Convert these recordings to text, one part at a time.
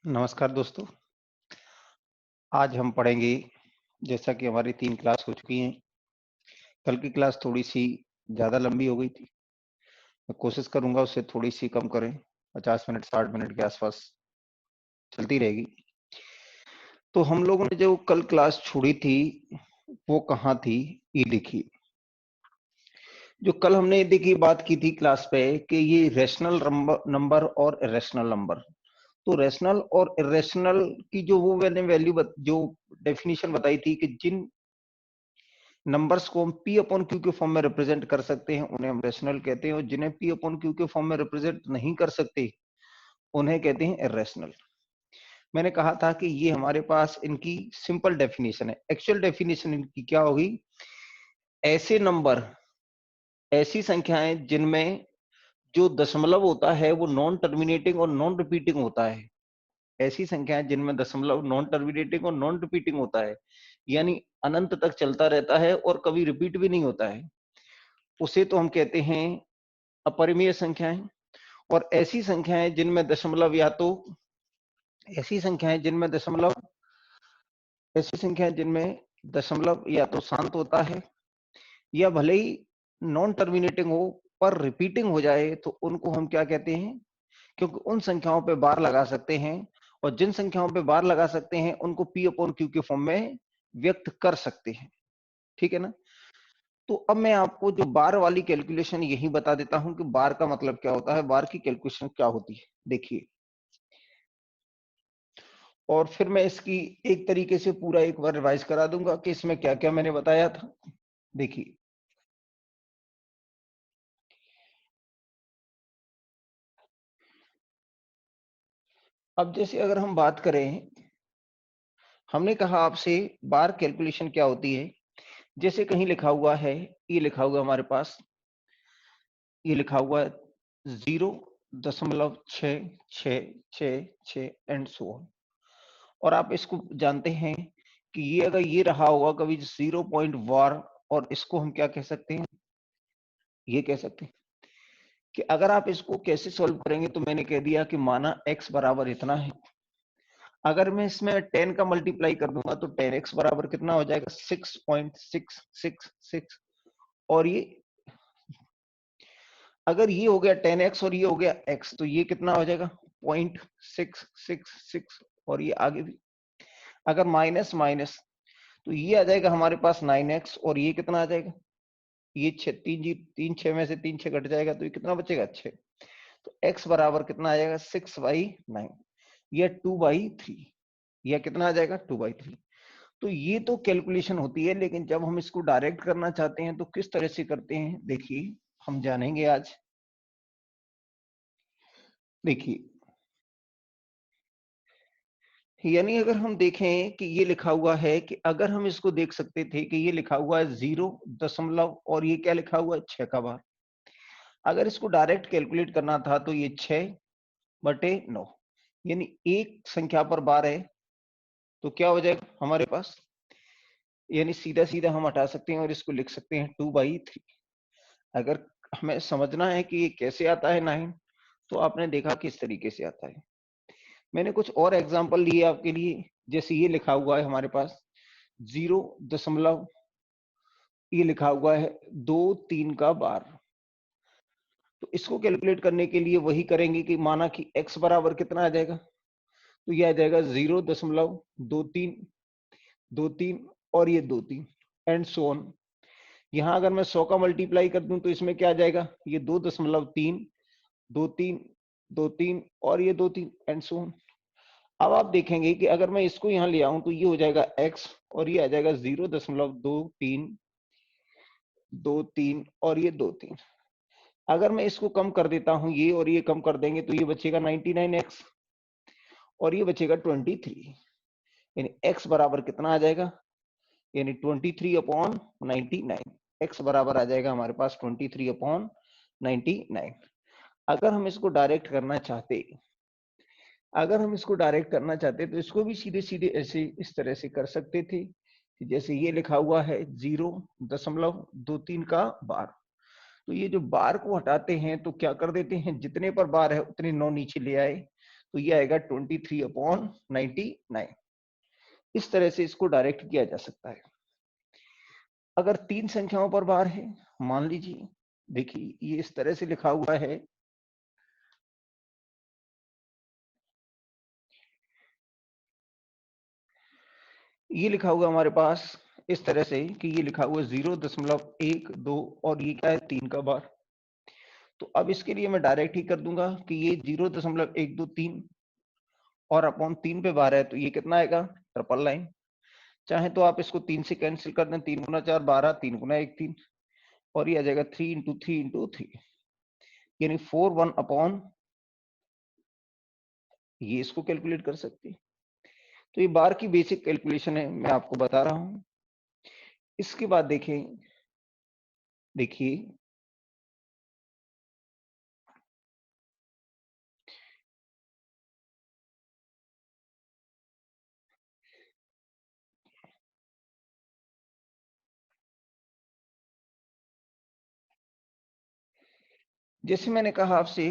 नमस्कार दोस्तों। आज हम पढ़ेंगे, जैसा कि हमारी 3 क्लास हो चुकी हैं। कल की क्लास थोड़ी-सी ज़्यादा लंबी हो गई थी। मैं कोशिश करूँगा उसे थोड़ी-सी कम करें, 50 मिनट 60 मिनट के आसपास चलती रहेगी। तो हम लोगों ने जो कल क्लास छोड़ी थी, वो कहाँ थी? ये देखिए, जो कल हमने देखिए बात की थी क्लास पे कि ये रैशनल नंबर और इरेशनल नंबर। तो रैशनल और इरेशनल की जो वो मैंने जो डेफिनिशन बताई थी कि जिन नंबर्स को हम P अपॉन Q के फॉर्म में रिप्रेजेंट कर सकते हैं उन्हें हम रैशनल कहते हैं, और जिन्हें P अपॉन Q के फॉर्म में रिप्रेजेंट नहीं कर सकते उन्हें कहते हैं इरेशनल। मैंने कहा था कि ये हमारे पास इनकी सिंपल डेफिनेशन है। एक्चुअल डेफिनेशन इनकी क्या होगी? ऐसे नंबर, ऐसी संख्याएं जिनमें जो दशमलव होता है वो नॉन टर्मिनेटिंग और नॉन रिपीटिंग होता है। ऐसी संख्याएं जिनमें दशमलव नॉन टर्मिनेटिंग और नॉन रिपीटिंग होता है, यानी अनंत तक चलता रहता है और कभी रिपीट भी नहीं होता है, उसे तो हम कहते हैं अपरिमेय संख्याएं। और ऐसी संख्याएं जिनमें दशमलव या तो ऐसी संख्याएं जिनमें दशमलव ऐसी संख्याएं जिनमें दशमलव या तो शांत होता है या भले ही नॉन टर्मिनेटिंग हो पर रिपीटिंग हो जाए, तो उनको हम क्या कहते हैं? क्योंकि उन संख्याओं पे बार लगा सकते हैं, और जिन संख्याओं पे बार लगा सकते हैं उनको P अपॉन Q के फॉर्म में व्यक्त कर सकते हैं। ठीक है ना? तो अब मैं आपको जो बार वाली कैलकुलेशन यही बता देता हूं कि बार का मतलब क्या होता है, बार की कैलकुलेशन क्या होती है। देखिए, और फिर मैं इसकी एक तरीके से पूरा एक बार रिवाइज करा दूंगा कि इसमें क्या क्या मैंने बताया था। देखिए, अब जैसे अगर हम बात करें, हमने कहा आपसे बार कैलकुलेशन क्या होती है। जैसे कहीं लिखा हुआ है, ये लिखा हुआ हमारे पास, ये लिखा हुआ है 0.666 एंड सो ऑन। और आप इसको जानते हैं कि ये अगर ये रहा होगा कभी 0.1, और इसको हम क्या कह सकते हैं? ये कह सकते हैं कि अगर आप इसको कैसे सॉल्व करेंगे, तो मैंने कह दिया कि माना x बराबर इतना है। अगर मैं इसमें 10 का मल्टीप्लाई कर दूंगा तो 10x बराबर कितना हो जाएगा? 6.666। और ये अगर ये हो गया 10x और ये हो गया x, तो ये कितना हो जाएगा? 0.666। और ये आगे भी अगर माइनस माइनस, तो ये आ जाएगा हमारे पास 9x, और ये कितना आ जाएगा? ये 6 में से 3 6 कट जाएगा, तो ये कितना बचेगा? 6। तो x बराबर कितना आ जाएगा? 6/9 या 2/3, या कितना आ जाएगा? 2/3। तो ये तो कैलकुलेशन होती है, लेकिन जब हम इसको डायरेक्ट करना चाहते हैं तो किस तरह से करते हैं, देखिए हम जानेंगे आज। देखिए, यानी अगर हम देखें कि ये लिखा हुआ है, कि अगर हम इसको देख सकते थे कि ये लिखा हुआ है 0 दशमलव और ये क्या लिखा हुआ है? 6 का बार। अगर इसको डायरेक्ट कैलकुलेट करना था तो ये 6/9, यानी एक संख्या पर बार है, तो क्या हो जाएगा हमारे पास? यानी सीधा सीधा हम हटा सकते हैं और इसको लिख सकते हैं 2/3। अगर हमें समझना है कि ये कैसे आता है 9, तो आपने देखा किस तरीके से आता है। मैंने कुछ और एग्जांपल लिए आपके लिए। जैसे ये लिखा हुआ है हमारे पास 0 दशमलव, ये लिखा हुआ है 2 3 का बार। तो इसको कैलकुलेट करने के लिए वही करेंगे कि माना कि x बराबर कितना आ जाएगा, तो ये आ जाएगा 0.2323 और ये 2 3 एंड सो ऑन। यहाँ अगर मैं 100 का मल्टीप्लाई कर दूं तो इसमें क्या आ जाएगा? ये 2.3 2 3 2 3 और ये 2 3 एंड सो ऑन। अब आप देखेंगे कि अगर मैं इसको यहाँ ले आऊं तो ये हो जाएगा x, और ये आ जाएगा 0.2323 और ये 2 3। अगर मैं इसको कम कर देता हूं, ये और ये कम कर देंगे, तो ये बचेगा 99x और ये बचेगा 23। यानी x बराबर कितना आ जाएगा? यानी 23/99। x बराबर आ जाएगा हमारे पास 23/99। अगर हम इसको डायरेक्ट करना चाहते तो इसको भी सीधे सीधे ऐसे इस तरह से कर सकते थे कि जैसे ये लिखा हुआ है 0.23 का बार। तो ये जो बार को हटाते हैं तो क्या कर देते हैं, जितने पर बार है उतने 9 नीचे ले आए, तो ये आएगा 23/99। इस तरह से इसको डायरेक्ट किया जा सकता है। अगर 3 संख्याओं पर भार है, मान लीजिए, देखिए ये इस तरह से लिखा हुआ है, ये लिखा हुआ हमारे पास इस तरह से कि ये लिखा हुआ 0.12 और ये क्या है 3 का भार। तो अब इसके लिए मैं डायरेक्ट ही कर दूंगा कि ये 0.123 और अपॉन 3 पे भार है, तो ये कितना आएगा ट्रिपल लाइन। चाहे तो आप इसको 3 से कैंसिल कर दें, 3 गुना 4 12, 3 गुना 1 3, और ये आ जाएगा 3 इंटू 3 इंटू 3, यानी 4 1 ये इसको कैलकुलेट कर सकते हैं। तो ये बार की बेसिक कैलकुलेशन है, मैं आपको बता रहा हूं। इसके बाद देखें, देखिए जैसे मैंने कहा आपसे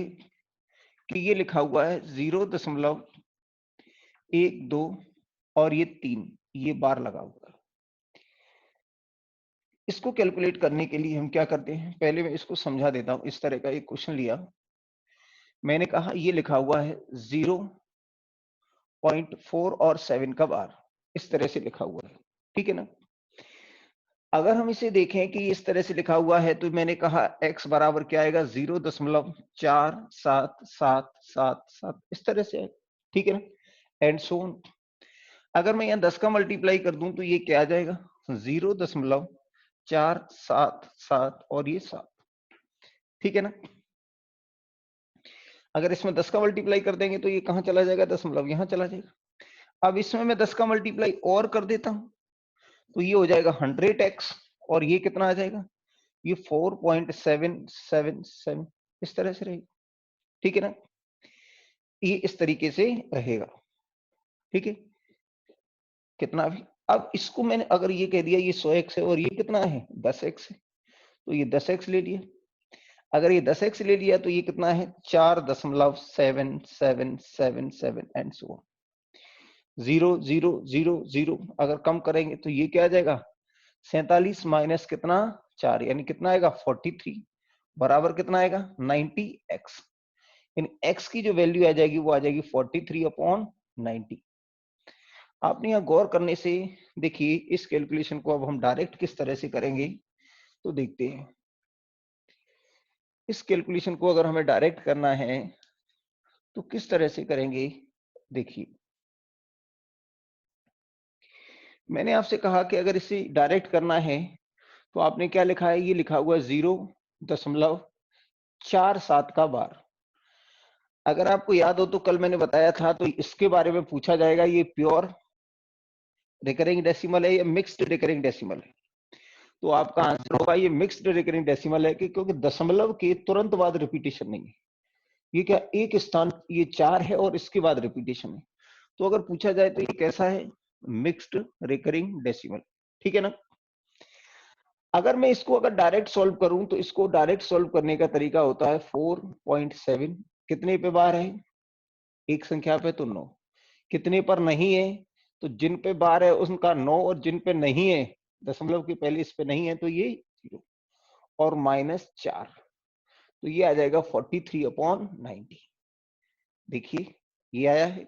कि ये लिखा हुआ है 0.12 और ये 3, ये बार लगा हुआ है। इसको कैलकुलेट करने के लिए हम क्या करते हैं, पहले मैं इसको समझा देता हूं। इस तरह का एक क्वेश्चन लिया, मैंने कहा ये लिखा हुआ है 0.4 और 7 का बार, इस तरह से लिखा हुआ है, ठीक है ना। अगर हम इसे देखें कि इस तरह से लिखा हुआ है, तो मैंने कहा x बराबर क्या आएगा 0.477777, इस तरह से है, ठीक है ना, एंड सो ऑन। अगर मैं यहाँ 10 का मल्टीप्लाई कर दूं तो ये क्या आ जाएगा 0.477 और ये 7, ठीक है ना। अगर इसमें 10 का मल्टीप्लाई कर देंगे तो ये कहां चला जाएगा, दशमलव यहां चला जाएगा। अब इसमें मैं 10 का मल्टीप्लाई और कर देता हूं, तो ये हो जाएगा 100x, और ये कितना आ जाएगा, ये 4.777, इस तरह से रहेगा, ठीक है ना। ये इस तरीके से रहेगा, ठीक है, कितना भी। अब इसको मैंने अगर ये कह दिया ये 100x है और ये कितना है 10x है, तो ये 10x ले लिया। अगर ये 10x ले लिया तो ये कितना है 4.7777 एंड सो ऑन। 0 0 0 0 अगर कम करेंगे तो ये क्या आ जाएगा 47 माइनस कितना 4, यानी कितना आएगा 43, बराबर कितना आएगा 90x। इन x की जो वैल्यू आ जाएगी वो आ जाएगी 43/90। आपने यहाँ गौर करने से देखिए इस कैलकुलेशन को अब हम डायरेक्ट किस तरह से करेंगे, तो देखते हैं। इस कैलकुलेशन को अगर हमें डायरेक्ट करना है तो किस तरह से करेंगे, देखिए मैंने आपसे कहा कि अगर इसे डायरेक्ट करना है तो आपने क्या लिखा है, ये लिखा हुआ है 0.47 का बार। अगर आपको याद हो तो कल मैंने बताया था, तो इसके बारे में पूछा जाएगा ये प्योर रिकरिंग डेसिमल है या मिक्स्ड रिकरिंग डेसिमल है। तो आपका आंसर होगा ये मिक्स्ड रिकरिंग डेसिमल है, क्योंकि दशमलव के तुरंत बाद रिपीटेशन नहीं है। ये क्या एक स्थान ये 4 है और इसके बाद रिपीटेशन है, तो अगर पूछा जाए तो ये कैसा है मिक्स्ड रिकरिंग डेसिमल, ठीक है ना। अगर मैं इसको अगर डायरेक्ट सॉल्व करूं तो इसको डायरेक्ट सॉल्व करने का तरीका होता है 4.7, कितने पे बार है एक संख्या पे तो 9, कितने पर नहीं है तो जिन पे बार है उनका 9, और जिन पे नहीं है दशमलव के पहले इस पे नहीं है तो ये 0, और -4, तो ये आ जाएगा 43/90। देखिए ये आया है।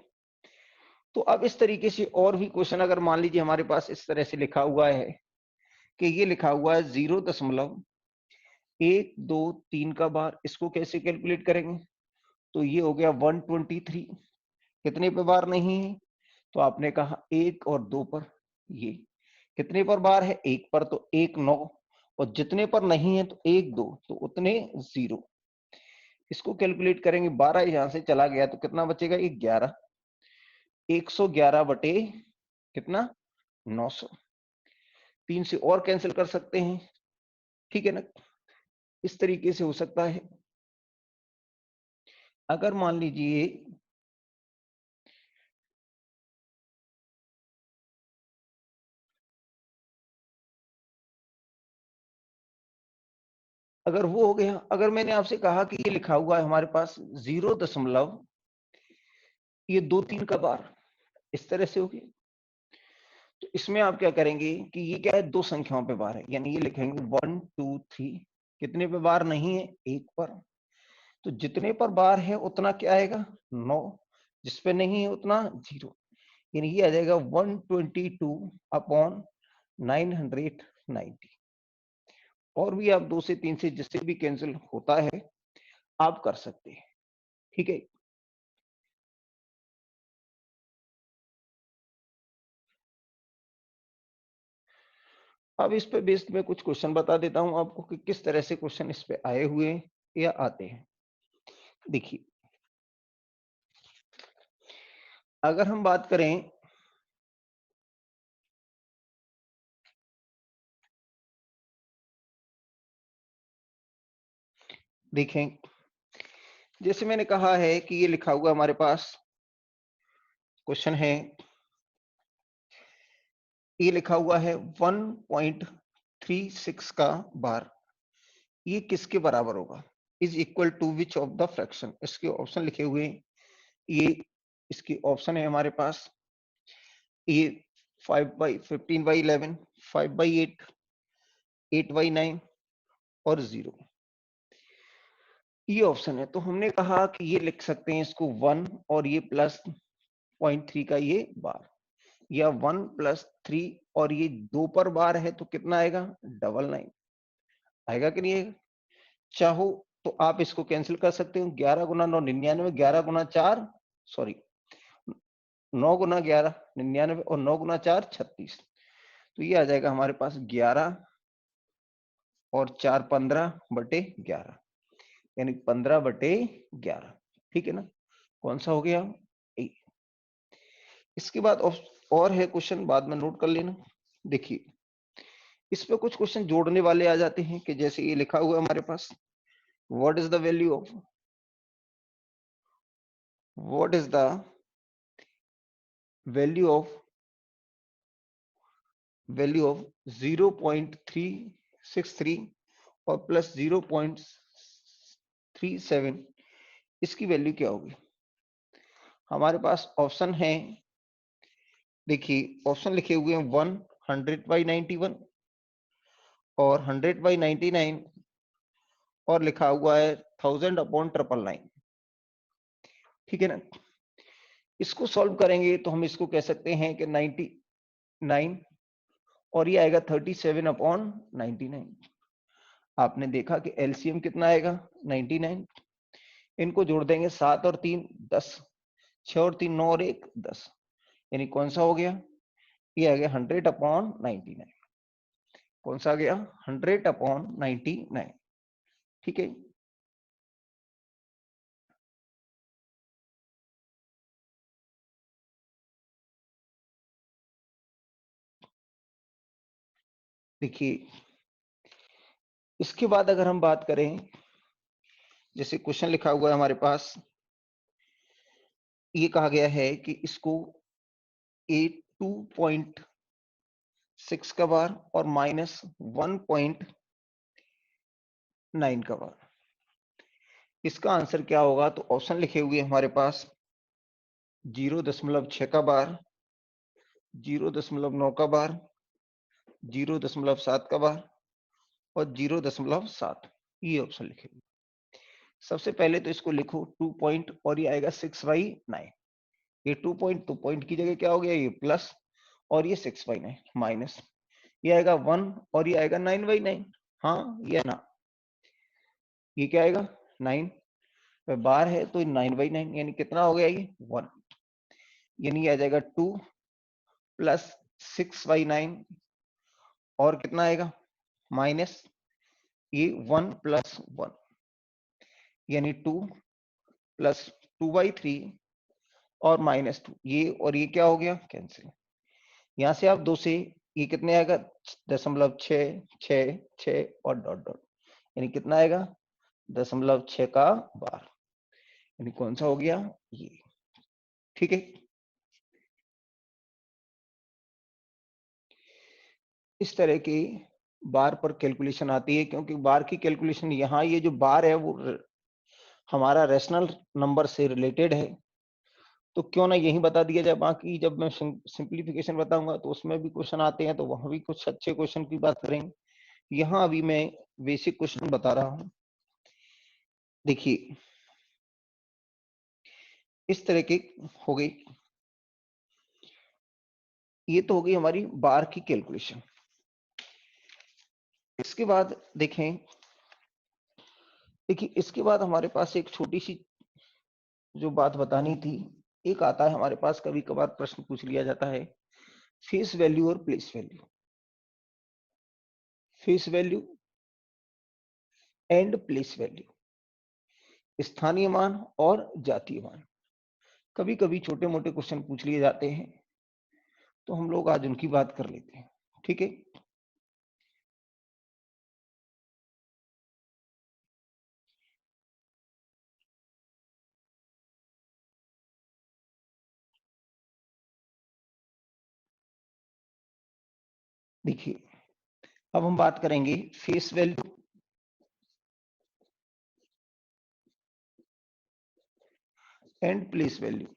तो अब इस तरीके से और भी क्वेश्चन अगर मान लीजिए हमारे पास इस तरह से लिखा हुआ है कि ये लिखा हुआ है 0.123 का बार, इसको कैसे कैलकुलेट करेंगे, तो ये हो गया 123, कितने पे बार नहीं है, तो आपने कहा 1 और 2 पर, ये कितने पर बार है 1 पर, तो 1 9, और जितने पर नहीं है तो 1 2, तो उतने 0। इसको कैलकुलेट करेंगे, 12 यहां से चला गया तो कितना बचेगा 11, 111 बटे कितना 900, 3 से और कैंसिल कर सकते हैं, ठीक है ना। इस तरीके से हो सकता है। अगर मान लीजिए अगर वो हो गया, अगर मैंने आपसे कहा कि ये लिखा हुआ है हमारे पास ये 2 3 का बार इस तरह से हो गया। तो इसमें आप क्या करेंगे कि ये क्या है, 2 संख्याओं पे बार है, यानी ये लिखेंगे 1 2 3। कितने पे बार नहीं है, 1 पर। तो जितने पर बार है उतना क्या आएगा, 9। जिस पे नहीं है उतना 0, यानी ये आ जाएगा 122 अपॉन 990। और भी आप 2 से 3 से जिससे भी कैंसिल होता है आप कर सकते हैं, ठीक है। अब इस पे बेस्ड मैं कुछ क्वेश्चन बता देता हूं आपको कि किस तरह से क्वेश्चन इस पे आए हुए हैं या आते हैं। देखिए, अगर हम बात करें देखें, जैसे मैंने कहा है कि ये लिखा हुआ हमारे पास क्वेश्चन है, ये लिखा हुआ है 1.36 का बार, ये किसके बराबर होगा, is equal to which of the fraction. इसके ऑप्शन लिखे हुए हैं, ये इसकी ऑप्शन है हमारे पास, ये 5/15/11, 5/8, 8/9 और 0, ये ऑप्शन है। तो हमने कहा कि ये लिख सकते हैं इसको 1 और ये प्लस 0.3 का ये बार, या 1 + 3 और ये 2 पर बार है तो कितना आएगा, 99 आएगा कि नहीं आएगा। चाहो तो आप इसको कैंसिल कर सकते हो, 11 गुना 9 99, 11 गुना 4 सॉरी 9 गुना 11 99 और 9 गुना 4 36। तो ये आ जाएगा हमारे पास 11 और 4 15/11, यानी 15/11, ठीक है ना। कौन सा हो गया, ए। इसके बाद और है क्वेश्चन, बाद में नोट कर लेना। देखिए, इस पे कुछ क्वेश्चन जोड़ने वाले आ जाते हैं कि जैसे ये लिखा हुआ है हमारे पास, what is the value of what is the value of 0.363 और प्लस 0.37, इसकी वैल्यू क्या होगी। हमारे पास ऑप्शन है, देखिए ऑप्शन लिखे हुए हैं 100/91 और 100/99 और लिखा हुआ है 1000/999, ठीक है ना। इसको सॉल्व करेंगे तो हम इसको कह सकते हैं कि 99 और ये आएगा 37/99। आपने देखा कि एलसीएम कितना आएगा, 99। इनको जोड़ देंगे, 7 और 3 10, 6 और 3 9 और 1 10, यानी कौन सा हो गया, ये आ गया 100/99। कौन सा आ गया, 100/99, ठीक है। देखिए, इसके बाद अगर हम बात करें, जैसे क्वेश्चन लिखा हुआ है हमारे पास, ये कहा गया है कि इसको 2.6 का बार और -1.9 का बार, इसका आंसर क्या होगा। तो ऑप्शन लिखे हुए हमारे पास 0.6 का बार, 0.9 का बार, 0.7 का बार और 0.7, ये ऑप्शन लिखे हुए। सबसे पहले तो इसको लिखो 2 पॉइंट और ये आएगा 6/9। ये 2 पॉइंट, तो पॉइंट की जगह क्या हो गया, ये प्लस, और ये 6/9 माइनस, ये आएगा 1 और ये आएगा 9/9। हाँ या ना, ये क्या आएगा 9 बार है तो 9/9, यानी कितना हो गया, ये 1, यानी ये आ जाएगा 2 + 6/9 और कितना आएगा माइनस ये 1 + 1, यानी 2 + 2/3 और -2, ये और ये क्या हो गया, कैंसिल। यहां से आप 2 से ये कितने आएगा, 0.666 और डॉट डॉट, यानी कितना आएगा 0.6 का बार, यानी कौन सा हो गया, ये, ठीक है। इस तरह की बार पर कैलकुलेशन आती है, क्योंकि बार की कैलकुलेशन यहाँ ये जो बार है वो हमारा रेशनल नंबर से रिलेटेड है, तो क्यों ना यही बता दिया जाए। बाकी जब मैं सिंप्लीफिकेशन बताऊंगा तो उसमें भी क्वेश्चन आते हैं, तो वहां भी कुछ अच्छे क्वेश्चन की बात करेंगे। यहाँ अभी मैं बेसिक क्वेश्चन बता रहा हूं। देखिए इस तरह के हो गई, ये तो हो गई हमारी बार की कैलकुलेशन। इसके बाद देखें, देखिए इसके बाद हमारे पास एक छोटी सी जो बात बतानी थी, एक आता है हमारे पास, कभी कभार प्रश्न पूछ लिया जाता है, फेस वैल्यू और place value. Face value and place value, स्थानीय मान और जातीय मान। कभी कभी छोटे मोटे क्वेश्चन पूछ लिए जाते हैं, तो हम लोग आज उनकी बात कर लेते हैं। ठीक है, देखिए अब हम बात करेंगे face value and place value.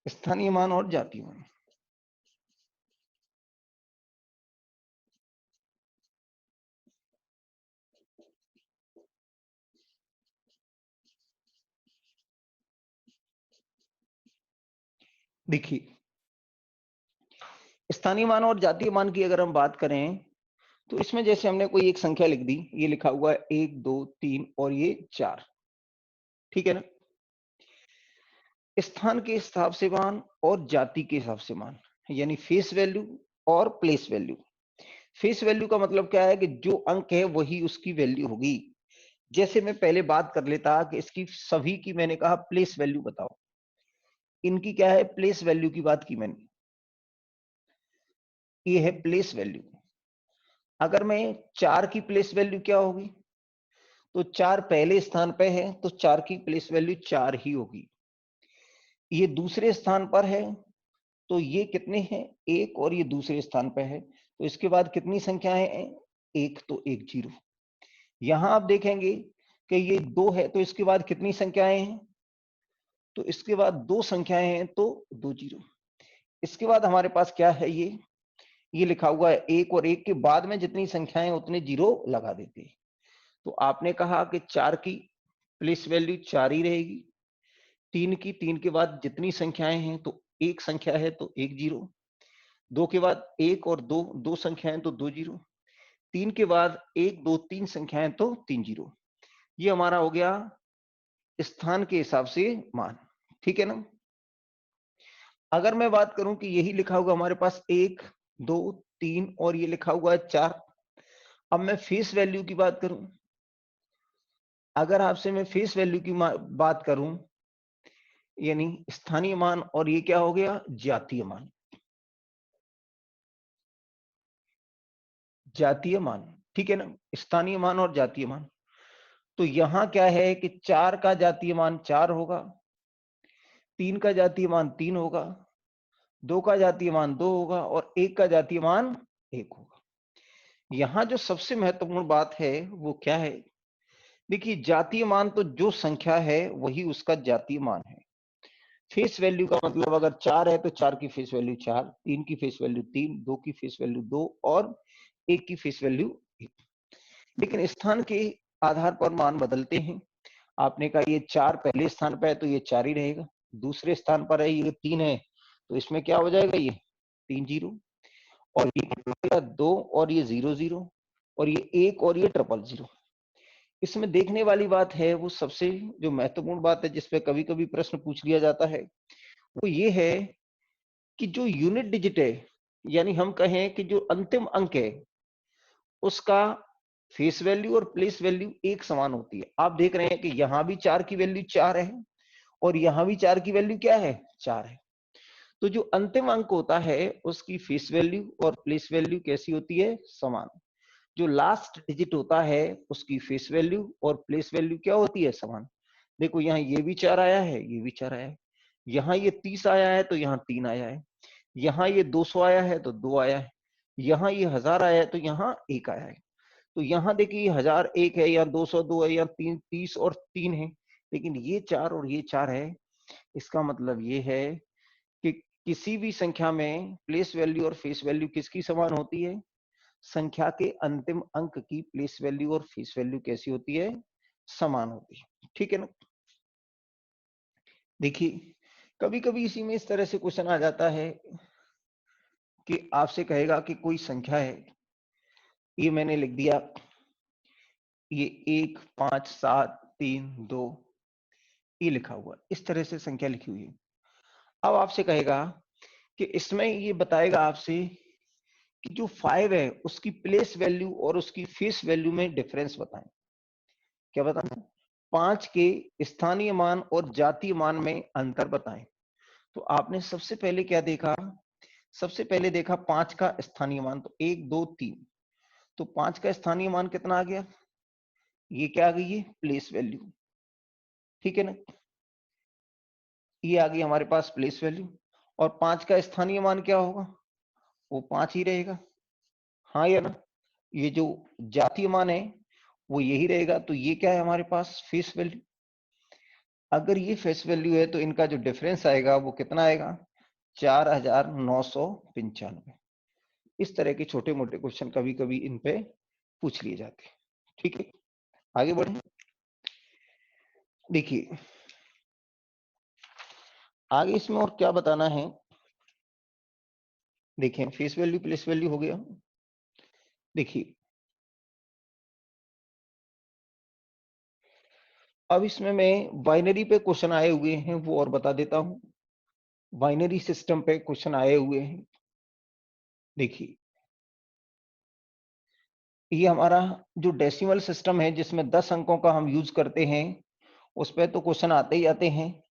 स्थानीय मान और जातीय मान। देखिए स्थानीय मान और जातीय मान की अगर हम बात करें, तो इसमें जैसे हमने कोई एक संख्या लिख दी, ये लिखा हुआ है 1 2 3 और ये 4, ठीक है ना। स्थान के हिसाब से मान और जाति के हिसाब से मान, यानी फेस वैल्यू और प्लेस वैल्यू। फेस वैल्यू का मतलब क्या है कि जो अंक है वही उसकी वैल्यू होगी। जैसे मैं पहले बात कर लेता कि इसकी सभी की मैंने कहा प्लेस वैल्यू बताओ, इनकी क्या है प्लेस वैल्यू की बात की मैंने, ये है प्लेस वैल्यू। अगर मैं 4 की प्लेस वैल्यू क्या होगी, तो 4 पहले स्थान पे है तो 4 की प्लेस वैल्यू 4 ही होगी। ये दूसरे स्थान पर है तो ये कितने हैं, 1, और ये दूसरे स्थान पे है तो इसके बाद कितनी संख्याएं हैं, 1, तो 1 जीरो। यहां आप देखेंगे कि ये 2 है तो इसके बाद कितनी संख्याएं हैं, तो इसके बाद 2 संख्याएं हैं तो 2 जीरो। इसके बाद हमारे पास क्या है, ये लिखा हुआ है 1, और 1 के बाद में जितनी संख्याएं उतने जीरो लगा देते हैं। तो आपने कहा कि 4 की प्लेस वैल्यू 4 ही रहेगी, 3 की, 3 के बाद जितनी संख्याएं हैं तो एक संख्या है तो 1 जीरो, 2 के बाद 1 और 2, 2 संख्याएं तो 2 जीरो, 3 के बाद 1 2 3 संख्याएं तो 3 जीरो। ये हमारा हो गया स्थान के हिसाब से मान, ठीक है ना। अगर मैं बात करूं कि यही लिखा हुआ हमारे पास 1 2 3 और ये लिखा हुआ है 4, अब मैं फेस वैल्यू की बात करूं, अगर आपसे मैं फेस वैल्यू की बात करूं, यानी स्थानीय मान और ये क्या हो गया जातीय मान। जातीय मान, ठीक है ना, स्थानीय मान और जातीय मान। तो यहां क्या है कि 4 का जातीय मान 4 होगा, 3 का जातीय मान 3 होगा, 2 का जातीय मान 2 होगा और 1 का जातीय मान 1 होगा। यहां जो सबसे महत्वपूर्ण बात है वो क्या है, देखिए जातीय मान तो जो संख्या है वही उसका जातीय मान है। फेस वैल्यू का मतलब अगर 4 है तो 4 की फेस वैल्यू 4, 3 की फेस वैल्यू 3, 2 की फेस वैल्यू 2 और 1 की फेस वैल्यू 1। लेकिन स्थान के आधार पर मान बदलते हैं। आपने कहा ये 4 पहले स्थान पर है तो ये 4 ही रहेगा, दूसरे स्थान पर है ये 3 है तो इसमें क्या हो जाएगा, ये 3 जीरो, और ये 2 और ये 0 0 और ये 1 और ये ट्रिपल जीरो। इसमें देखने वाली बात है, वो सबसे जो महत्वपूर्ण बात है जिसपे कभी कभी प्रश्न पूछ लिया जाता है, वो ये है कि जो यूनिट डिजिट है, यानी हम कहें कि जो अंतिम अंक है, उसका फेस वैल्यू और प्लेस वैल्यू एक समान होती है। आप देख रहे हैं कि यहां भी 4 की वैल्यू 4 है और यहां भी 4 की वैल्यू क्या है, 4 है। तो जो अंतिम अंक होता है उसकी फेस वैल्यू और प्लेस वैल्यू कैसी होती है, समान। जो लास्ट डिजिट होता है उसकी फेस वैल्यू और प्लेस वैल्यू क्या होती है, समान। देखो यहाँ ये भी 4 आया है, ये भी 4 आया है, यहाँ ये 30 आया है तो यहाँ 3 आया है, यहाँ ये 200 आया है तो 2 आया है, यहाँ ये 1000 आया है तो यहाँ 1 आया है। तो यहाँ देखिए 1001 है या 202 है या 30 और 3 है, लेकिन ये 4 और ये 4 है। इसका मतलब ये है कि किसी भी संख्या में प्लेस वैल्यू और फेस वैल्यू किसकी समान होती है? संख्या के अंतिम अंक की प्लेस वैल्यू और फेस वैल्यू कैसी होती है? समान होती है। ठीक है ना? देखिए कभी कभी इसी में इस तरह से क्वेश्चन आ जाता है कि आपसे कहेगा कि कोई संख्या है, ये मैंने लिख दिया, ये 1 5 7 3 2 ये लिखा हुआ, इस तरह से संख्या लिखी हुई है। अब आपसे कहेगा कि इसमें ये बताएगा आपसे कि जो 5 है उसकी प्लेस वैल्यू और उसकी फेस वैल्यू में डिफरेंस बताएं। क्या बताना? 5 के स्थानीय मान और जातीय मान में अंतर बताएं। तो आपने सबसे पहले क्या देखा? सबसे पहले देखा 5 का स्थानीय मान, तो 1 2 3। तो 5 का स्थानीय मान कितना आ गया? ये क्या आ गई है? Place value. ठीक है ना? ये आ गई हमारे पास प्लेस वैल्यू। और 5 का स्थानीय मान क्या होगा? वो 5 ही रहेगा। हाँ या ना? ये जो जातीय मान है वो यही रहेगा। तो ये क्या है हमारे पास? Face value. अगर ये फेस वैल्यू है तो इनका जो डिफरेंस आएगा वो कितना आएगा? 4995। इस तरह के छोटे मोटे क्वेश्चन कभी कभी इन पे पूछ लिए जाते हैं। ठीक है, आगे बढ़े। देखिए आगे इसमें और क्या बताना है। देखिए फेस वैल्यू प्लेस वैल्यू हो गया। देखिए अब इसमें मैं बाइनरी पे क्वेश्चन आए हुए हैं वो और बता देता हूं। बाइनरी सिस्टम पे क्वेश्चन आए हुए हैं। देखिए ये हमारा जो डेसिमल सिस्टम है जिसमें 10 अंकों का हम यूज करते हैं उस पे तो क्वेश्चन आते ही आते हैं,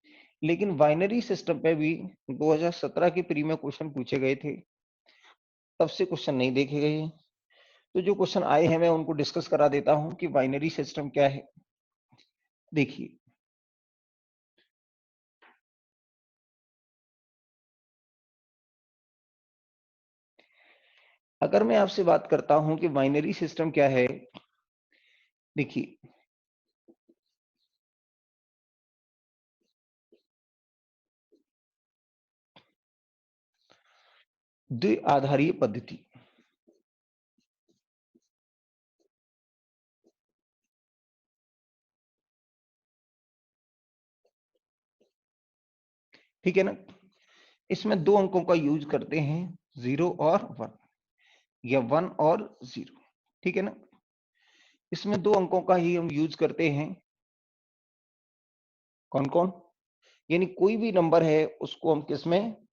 लेकिन बाइनरी सिस्टम पे भी 2017 के प्री में क्वेश्चन पूछे गए थे, तब से क्वेश्चन नहीं देखे गए हैं। तो जो क्वेश्चन आए हैं मैं उनको डिस्कस करा देता हूं कि बाइनरी सिस्टम क्या है। देखिए अगर मैं आपसे बात करता हूं कि बाइनरी सिस्टम क्या है, देखिए द्विआधारीय पद्धति। ठीक है ना? इसमें दो अंकों का यूज करते हैं, 0 और 1 या 1 और 0। ठीक है ना? इसमें दो अंकों का ही हम यूज करते हैं। कौन कौन? यानी कोई भी नंबर है उसको हम किसमें,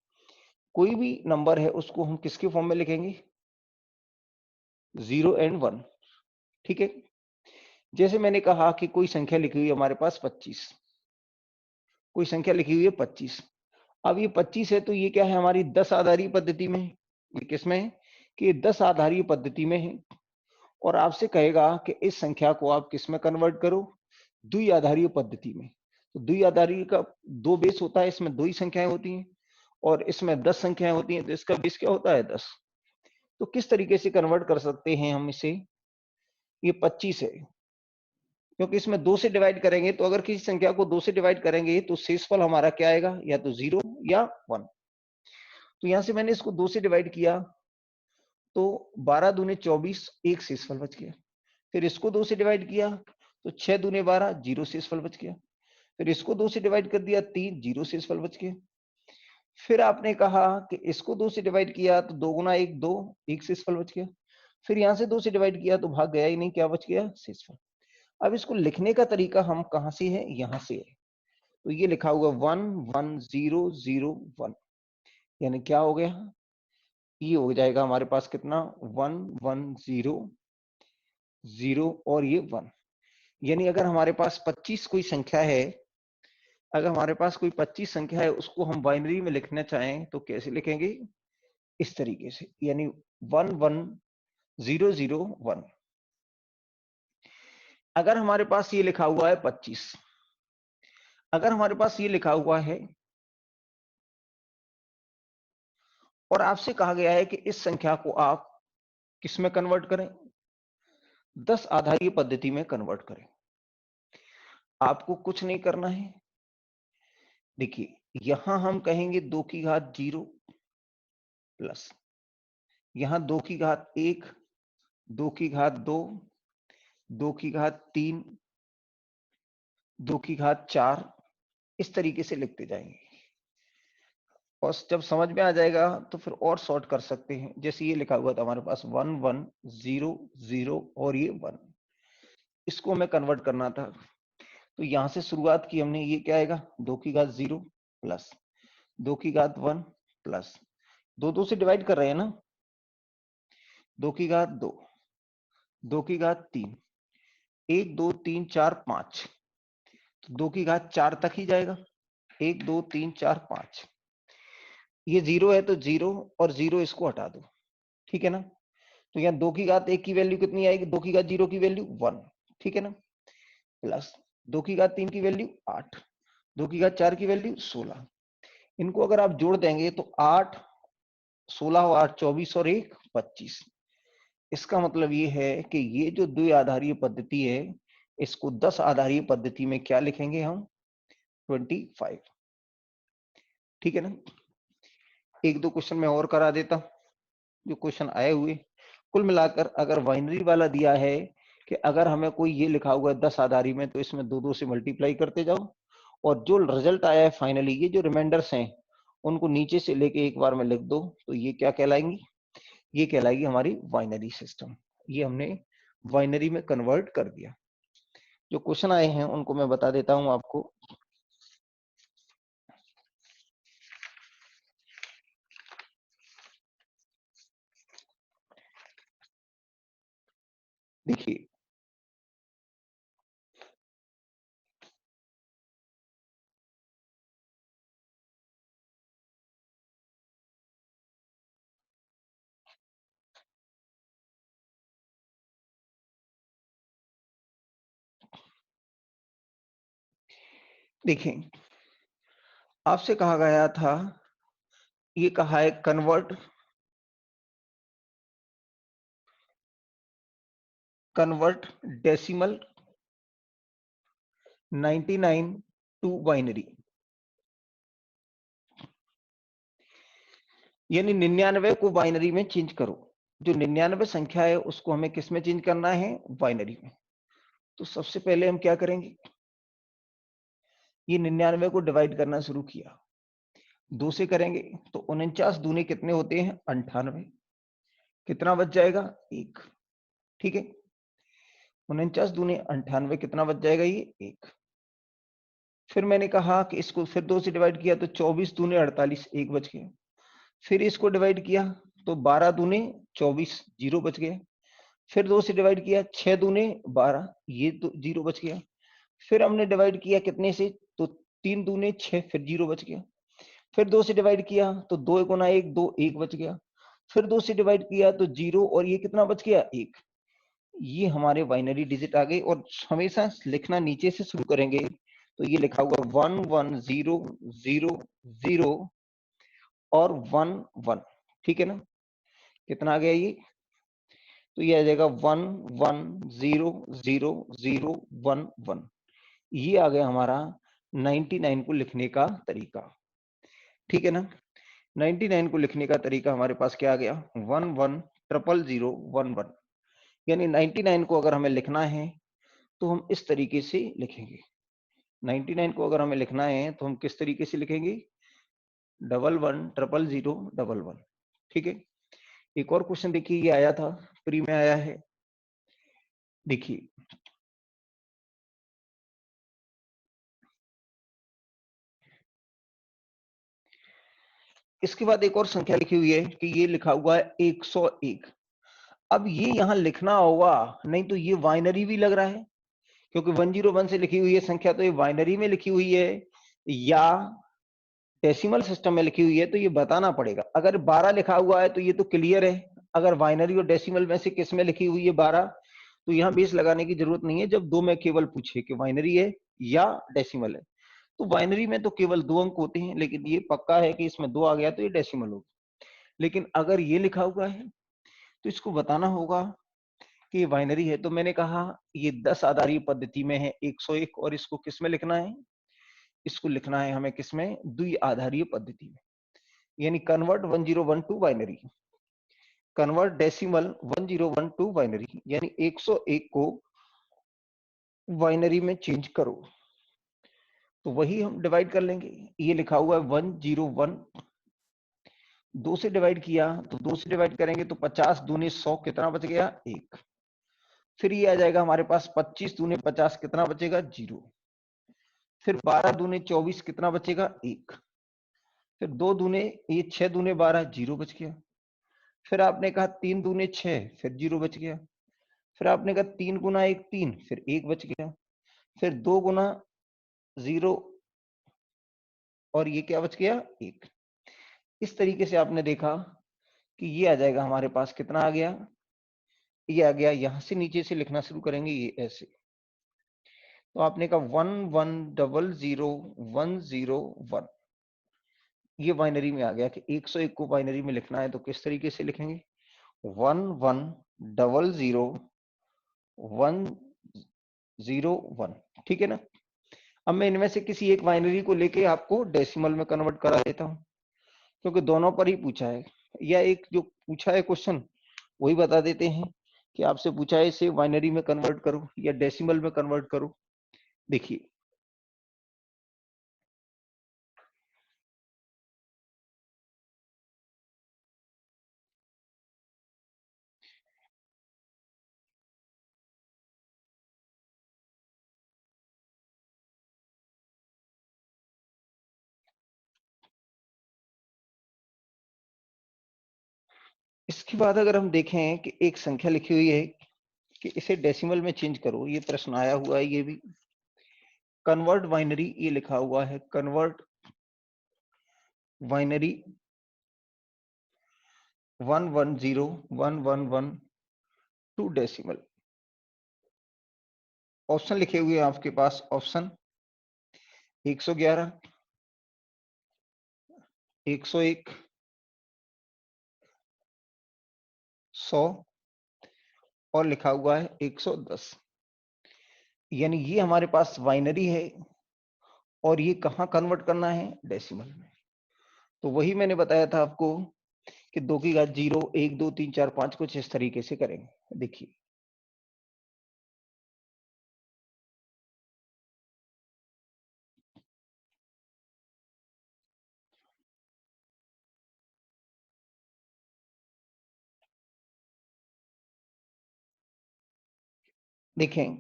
कोई भी नंबर है उसको हम किसके फॉर्म में लिखेंगे? 0 एंड 1। ठीक है? जैसे मैंने कहा कि कोई संख्या लिखी हुई है हमारे पास 25, कोई संख्या लिखी हुई है 25। अब ये 25 है तो ये क्या है हमारी 10 आधारी पद्धति में है। ये किसमें है? कि 10 आधारी पद्धति में है। और आपसे कहेगा कि इस संख्या को आप किस में कन्वर्ट करो? द्विआधारीय पद्धति में। तो द्विआधारीय का दो बेस होता है, इसमें दो ही संख्याएं होती हैं और इसमें 10 संख्याएं होती हैं, तो इसका बेस क्या होता है? 10। तो किस तरीके से कन्वर्ट कर सकते हैं हम इसे? ये 25 है, क्योंकि इसमें 2 से डिवाइड करेंगे, तो अगर किसी संख्या को 2 से डिवाइड करेंगे तो शेषफल हमारा क्या आएगा? या तो 0 या 1। तो यहां से मैंने इसको 2 से डिवाइड किया तो 12 दूने 24, एक शेषफल बच गया। फिर इसको 2 से डिवाइड किया तो 6 दूने 12, 0 शेषफल बच गया। फिर इसको 2 से डिवाइड कर दिया 3, 0 शेषफल बच गया। फिर आपने कहा कि इसको 2 से डिवाइड किया तो 2 गुना 1 2, एक शेषफल बच गया। फिर यहां से 2 से डिवाइड किया तो भाग गया ही नहीं, क्या बच गया? शेषफल। अब इसको लिखने का तरीका हम कहां से है? यहां से है। तो ये लिखा हुआ 1 1 0 0 1, यानी क्या हो गया? ये हो जाएगा हमारे पास कितना? 1 1 0 0 और ये 1। यानी अगर हमारे पास 25 कोई संख्या है, अगर हमारे पास कोई 25 संख्या है उसको हम बाइनरी में लिखना चाहें तो कैसे लिखेंगे? इस तरीके से, यानी 1 1 0 0 1। अगर हमारे पास ये लिखा हुआ है 25, अगर हमारे पास ये लिखा हुआ है और आपसे कहा गया है कि इस संख्या को आप किस में कन्वर्ट करें? 10 आधारीय पद्धति में कन्वर्ट करें। आपको कुछ नहीं करना है। देखिए, यहां हम कहेंगे 2 की घात 0 प्लस, यहां 2 की घात 1, 2 की घात 2, 2 की घात 3, 2 की घात 4, इस तरीके से लिखते जाएंगे। और जब समझ में आ जाएगा तो फिर और सॉर्ट कर सकते हैं। जैसे ये लिखा हुआ था हमारे पास 1 1 0 0 और ये 1, इसको हमें कन्वर्ट करना था। तो यहां से शुरुआत की हमने। ये क्या आएगा, 2 की घात 0 प्लस 2 की घात 1 प्लस 2 से डिवाइड कर रहे हैं ना, 2 की घात 2, 2 की घात 3, 1 2 3 4 5, तो 2 की घात 4 तक ही जाएगा। 1 2 3 4 5, ये 0 है तो 0 और 0 इसको हटा दो, ठीक है ना। तो यहाँ 2 की घात 1 की वैल्यू कितनी आएगी, 2 की घात 0 की वैल्यू 1, ठीक है ना, प्लस 2 की घात 3 की वैल्यू 8, 2 की घात 4 की वैल्यू 16। इनको अगर आप जोड़ देंगे तो 8 16 और 8 24 और 1 25। इसका मतलब ये है कि ये जो द्विआधारीय पद्धति है, इसको 10 आधारीय पद्धति में क्या लिखेंगे हम, 25, ठीक है ना। एक दो क्वेश्चन में और करा देता हूं जो क्वेश्चन आए हुए। कुल मिलाकर अगर बाइनरी वाला दिया है कि अगर हमें कोई ये लिखा हुआ है 10 आधारी में, तो इसमें 2 2 से मल्टीप्लाई करते जाओ, और जो रिजल्ट आया है फाइनली, ये जो रिमाइंडर्स हैं उनको नीचे से लेके एक बार में लिख दो, तो ये क्या कहलाएंगी, ये कहलाएगी हमारी बाइनरी सिस्टम। ये हमने बाइनरी में कन्वर्ट कर दिया। जो क्वेश्चन आए हैं उनको मैं बता देता हूं आपको। देखिए, देखिए आपसे कहा गया था, ये कहा है कन्वर्ट डेसिमल 99 टू बाइनरी, यानी 99 को बाइनरी में चेंज करो। जो 99 संख्या है उसको हमें किस में चेंज करना है, बाइनरी में। तो सबसे पहले हम क्या करेंगे, ये 99 को डिवाइड करना शुरू किया, 2 से करेंगे तो 49 दूने कितने होते हैं, 98, कितना बच जाएगा, 1, ठीक है। 49 दूने 98, कितना बच जाएगा, ये 1। फिर मैंने कहा कि इसको फिर 2 से डिवाइड किया तो 24 दूने 48, 1 बच गया। फिर इसको डिवाइड किया तो 12 दूने 24, 0 बच गया। फिर 2 से डिवाइड किया, 6 दूने 12, ये तो 0 बच गया। फिर हमने डिवाइड किया कितने से, तो 3 दूने 6, फिर 0 बच गया। फिर 2 से डिवाइड किया तो 2 गुना 1 2, 1 बच गया। फिर 2 से डिवाइड किया तो 0 और ये कितना बच गया, 1। ये हमारे बाइनरी डिजिट आ गए। और हमेशा लिखना नीचे से शुरू करेंगे, तो ये लिखा हुआ 1 1 0 0 0 और 1 1, ठीक है ना। कितना आ गया ये, तो ये आ जाएगा 1 1 0 0 0 1 1। ये आ गया हमारा 99 को लिखने का तरीका, ठीक है ना। 99 को लिखने का तरीका हमारे पास क्या आ गया, 1 1 0 0 1 1। यानी 99 को अगर हमें लिखना है तो हम इस तरीके से लिखेंगे। 99 को अगर हमें लिखना है तो हम किस तरीके से लिखेंगे, 1 1 0 0 1 1, ठीक है। एक और क्वेश्चन देखिए, ये आया था, प्री में आया है। देखिए, इसके बाद एक और संख्या लिखी हुई है कि ये लिखा हुआ है 101। अब ये यहां लिखना होगा, नहीं तो ये बाइनरी भी लग रहा है, क्योंकि 101 से लिखी हुई है संख्या, तो ये बाइनरी में लिखी हुई है या डेसिमल सिस्टम में लिखी हुई है, तो ये बताना पड़ेगा। अगर 12 लिखा हुआ है तो ये तो क्लियर है। अगर बाइनरी और डेसिमल में से किस में लिखी हुई है 12, तो यहाँ बेस लगाने की जरूरत नहीं है। जब दो में केवल पूछे कि बाइनरी है या डेसिमल है, तो बाइनरी में तो केवल 2 अंक होते हैं, लेकिन ये पक्का है कि इसमें 2 आ गया तो ये डेसिमल होगा। लेकिन अगर ये लिखा हुआ है तो इसको बताना होगा कि ये बाइनरी है, तो मैंने कहा ये 10 आधारीय पद्धति में है 101, और इसको किस में लिखना है? इसको लिखना है हमें किसमें? द्वि आधारीय पद्धति में, यानी convert 1012 to binary, convert decimal 1012 to binary, यानी 101 को बाइनरी में चेंज करो। तो वही हम डिवाइड कर लेंगे। ये लिखा हुआ है 101, 2 से डिवाइड किया तो 2 से डिवाइड करेंगे तो 50 दूनी 100, कितना बच गया? 1। फिर ये आ जाएगा हमारे पास 25 दूनी 50, कितना बचेगा? 0। फिर 12 दूनी 24, कितना बचेगा? 1। फिर 2 दूने ये 6 दूने 12, 0 बच गया। फिर आपने कहा 3 दूने 6, फिर 0 बच गया। फिर आपने कहा 3 गुना 1 3, फिर 1 बच गया। फिर 2 गुना 0, और ये क्या बच गया? 1। इस तरीके से आपने देखा कि ये आ जाएगा हमारे पास, कितना आ गया? ये आ गया। यहां से नीचे से लिखना शुरू करेंगे ये ऐसे। तो आपने कहा 11000101, ये बाइनरी में आ गया कि 101 को बाइनरी में लिखना है, तो किस तरीके से लिखेंगे? 11000101, ठीक है ना? अब मैं इनमें से किसी एक बाइनरी को लेके आपको डेसिमल में कन्वर्ट करा देता हूं, क्योंकि दोनों पर ही पूछा है, या एक जो पूछा है क्वेश्चन वही बता देते हैं कि आपसे पूछा है इसे बाइनरी में कन्वर्ट करो या डेसिमल में कन्वर्ट करो। देखिए, इसके बाद अगर हम देखें कि एक संख्या लिखी हुई है कि इसे डेसिमल में चेंज करो, ये प्रश्न आया हुआ है, ये भी कन्वर्ट बाइनरी, ये लिखा हुआ है convert binary 110111 to decimal. Option लिखे हुए हैं आपके पास, ऑप्शन 111, 101, 100 और लिखा हुआ है 110। यानी ये हमारे पास बाइनरी है और ये कहाँ कन्वर्ट करना है? डेसिमल में। तो वही मैंने बताया था आपको कि 2 की घात 0, 1 2 3 4 5 कुछ इस तरीके से करेंगे। देखिए, देखें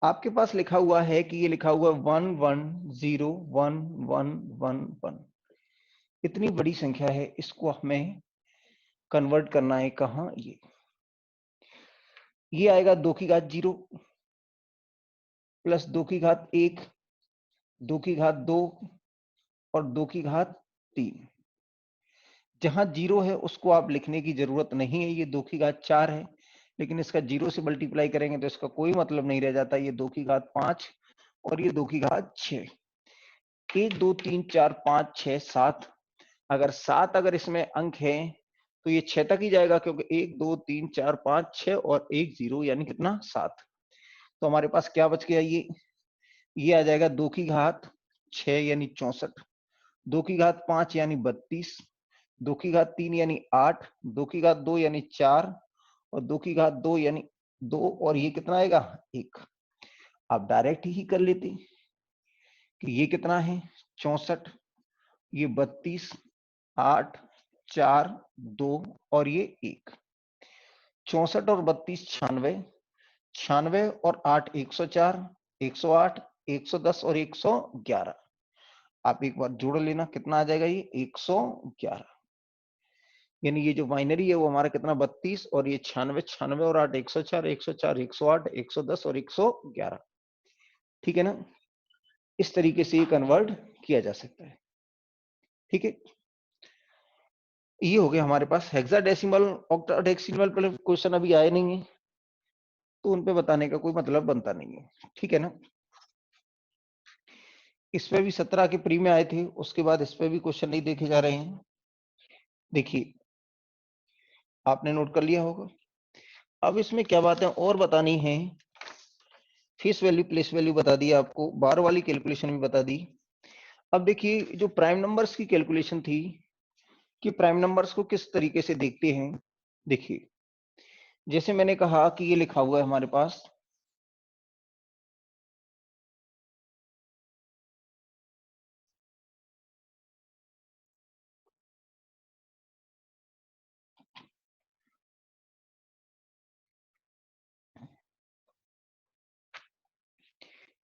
आपके पास लिखा हुआ है कि ये लिखा हुआ 11011111, इतनी बड़ी संख्या है, इसको हमें कन्वर्ट करना है कहाँ? ये आएगा 2 की घात 0 प्लस 2 की घात 1, 2 की घात 2 और 2 की घात 3। जहां 0 है उसको आप लिखने की जरूरत नहीं है, ये 2 की घात 4 है, लेकिन इसका 0 से मल्टीप्लाई करेंगे तो इसका कोई मतलब नहीं रह जाता। ये 2 की घात 5 और ये 2 की घात 6, 1 2 3 4 5 6 7। अगर 7 अगर इसमें अंक है तो ये 6 तक ही जाएगा, क्योंकि 1 2 3 4 5 6 और 1 0, यानी कितना? 7। तो हमारे पास क्या बच गया? ये आ जाएगा 2 की घात 6 यानी 64, 2 की घात 5 यानी 32, 2 की घात 3 यानी 8, 2 की घात 2 यानी 4 और 2 की घात 2 यानी 2, और ये कितना आएगा? 1। आप डायरेक्ट ही कर लेते कि ये कितना है? 64, ये 32, 8 4 2 और ये 1। 64 और 32 96, 96 और 8 104, 108, 110 और 111। आप एक बार जोड़ लेना, कितना आ जाएगा? ये 111। यानी ये जो बाइनरी है वो हमारा कितना? 32 और ये 96, 96 और 8 104, 104 108 110 और 111, ठीक है ना? इस तरीके से ये कन्वर्ट किया जा सकता है, ठीक है। ये हो गया हमारे पास हेक्साडेसिमल। ऑक्टाडेसिमल पर क्वेश्चन अभी आए नहीं है, तो उन पे बताने का कोई मतलब बनता नहीं है, ठीक है ना। इस पे भी 17 के प्री में आए थे, उसके बाद इस पे भी क्वेश्चन नहीं देखे जा रहे हैं। देखिए, आपने नोट कर लिया होगा। अब इसमें क्या बातें और बतानी है, फेस वैल्यू प्लेस वैल्यू बता दी आपको, बार वाली कैलकुलेशन भी बता दी। अब देखिए जो प्राइम नंबर्स की कैलकुलेशन थी कि प्राइम नंबर्स को किस तरीके से देखते हैं। देखिए जैसे मैंने कहा कि ये लिखा हुआ है हमारे पास,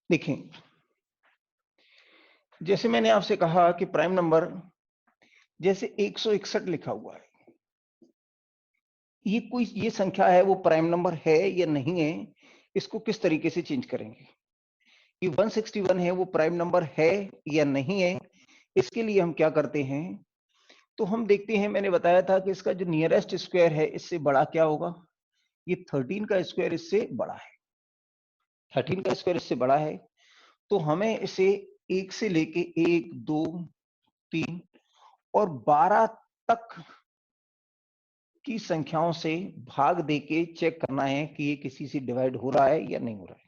देखें जैसे मैंने आपसे कहा कि प्राइम नंबर जैसे 161 लिखा हुआ है, ये संख्या है, वो प्राइम नंबर है या नहीं है, इसको किस तरीके से चेंज करेंगे। ये 161 है, वो प्राइम नंबर है या नहीं है, इसके लिए हम क्या करते हैं, तो हम देखते हैं, मैंने बताया था कि इसका जो नियरेस्ट स्क्वायर है इससे बड़ा क्या होगा, ये 13 का स्क्वायर इससे बड़ा है, 13 का स्क्वायर इससे बड़ा है, तो हमें इसे 1 से लेके 1 2 3 और 12 तक की संख्याओं से भाग देके चेक करना है कि ये किसी से डिवाइड हो रहा है या नहीं हो रहा है।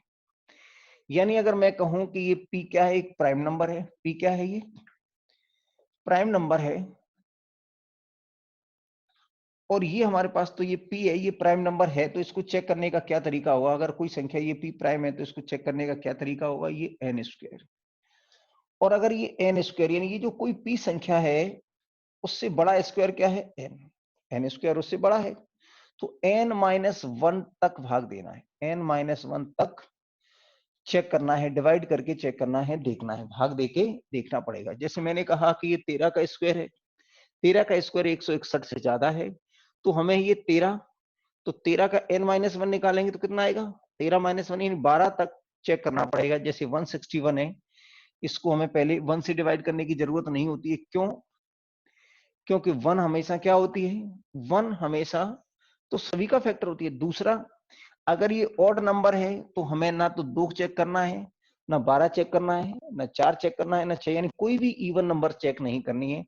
यानी अगर मैं कहूं कि ये p क्या है, एक प्राइम नंबर है, p क्या है, ये प्राइम नंबर है, और ये हमारे पास तो ये p है, ये प्राइम नंबर है, तो इसको चेक करने का क्या तरीका होगा, अगर कोई संख्या ये p प्राइम है तो इसको चेक करने का क्या तरीका होगा, ये n स्क्वायर, और अगर ये n स्क्वायर यानी ये जो कोई p संख्या है उससे बड़ा स्क्वायर क्या है, n स्क्वायर उससे बड़ा है, तो n-1 तक भाग देना है, n-1 तक चेक करना है, डिवाइड करके चेक करना है, देखना है, भाग देके देखना पड़ेगा। जैसे मैंने कहा कि ये 13 का स्क्वायर है, 13 का स्क्वायर 161 से ज्यादा है, तो हमें ये 13, तो 13 का n-1 निकालेंगे तो कितना आएगा, 13-1 यानी 12 तक चेक करना पड़ेगा। जैसे 161 है, इसको हमें पहले 1 से डिवाइड करने की जरूरत नहीं होती है, क्यों, क्योंकि 1 हमेशा क्या होती है, 1 हमेशा तो सभी का फैक्टर होती है। दूसरा, अगर ये ऑड नंबर है तो हमें ना तो 2 चेक करना है, ना 12 चेक करना है, ना 4 चेक करना है, ना 6, यानी कोई भी इवन नंबर चेक नहीं करनी है,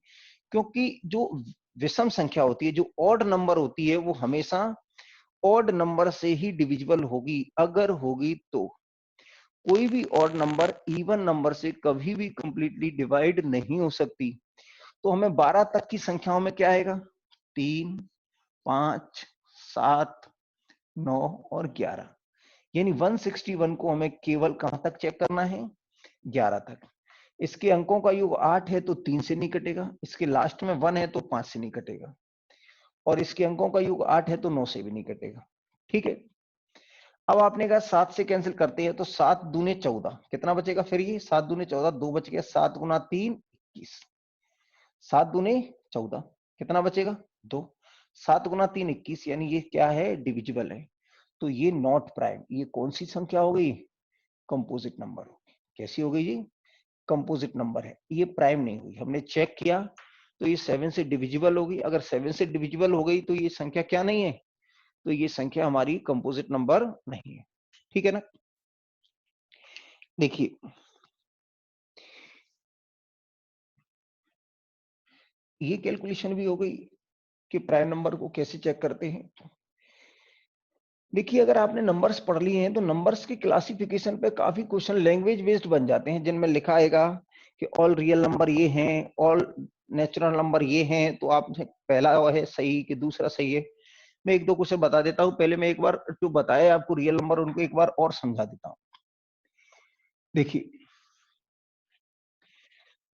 क्योंकि जो विषम संख्या होती है, जो ऑड नंबर होती है, वो हमेशा ऑड नंबर से ही डिविजिबल होगी, अगर होगी तो। कोई भी ऑड नंबर इवन नंबर से कभी भी कंप्लीटली डिवाइड नहीं हो सकती। तो हमें 12 तक की संख्याओं में क्या आएगा, 3 5 7 9 और 11, यानी 161 को हमें केवल कहां तक चेक करना है, 11 तक। इसके अंकों का योग 8 है तो 3 से नहीं कटेगा, इसके लास्ट में 1 है तो 5 से नहीं कटेगा, और इसके अंकों का योग 8 है तो 9 से भी नहीं कटेगा। ठीक है, अब आपने कहा 7 से कैंसिल करते हैं, तो 7 दूने 14, कितना बचेगा फिर, ये 7 दूने 14, 2 बच गया, 7 गुना 3 21, 7 दूने 14, कितना बचेगा 2, 7 गुना 3 21, यानी ये क्या है, डिविजिबल है, तो ये नॉट प्राइम। ये कौन सी संख्या हो गई, कंपोजिट नंबर हो गई। कैसी हो गई जी, कंपोजिट नंबर है, ये प्राइम नहीं हुई, हमने चेक किया तो ये 7 से डिविजिबल होगी, अगर 7 से डिविजिबल हो गई तो ये संख्या क्या नहीं है, तो ये संख्या हमारी कंपोजिट नंबर नहीं है। ठीक है ना, देखिए ये कैलकुलेशन भी हो गई कि प्राइम नंबर को कैसे चेक करते हैं। देखिए अगर आपने नंबर्स पढ़ लिए हैं तो नंबर्स की क्लासिफिकेशन पे काफी क्वेश्चन लैंग्वेज बेस्ड बन जाते हैं, जिनमें लिखा आएगा कि ऑल रियल नंबर ये हैं, ऑल नेचुरल नंबर ये हैं, तो आप पहला है सही कि दूसरा सही है। मैं एक दो क्वेश्चन बता देता हूं, पहले मैं एक बार जो बताया आपको रियल नंबर उनको एक बार और समझा देता हूं। देखिए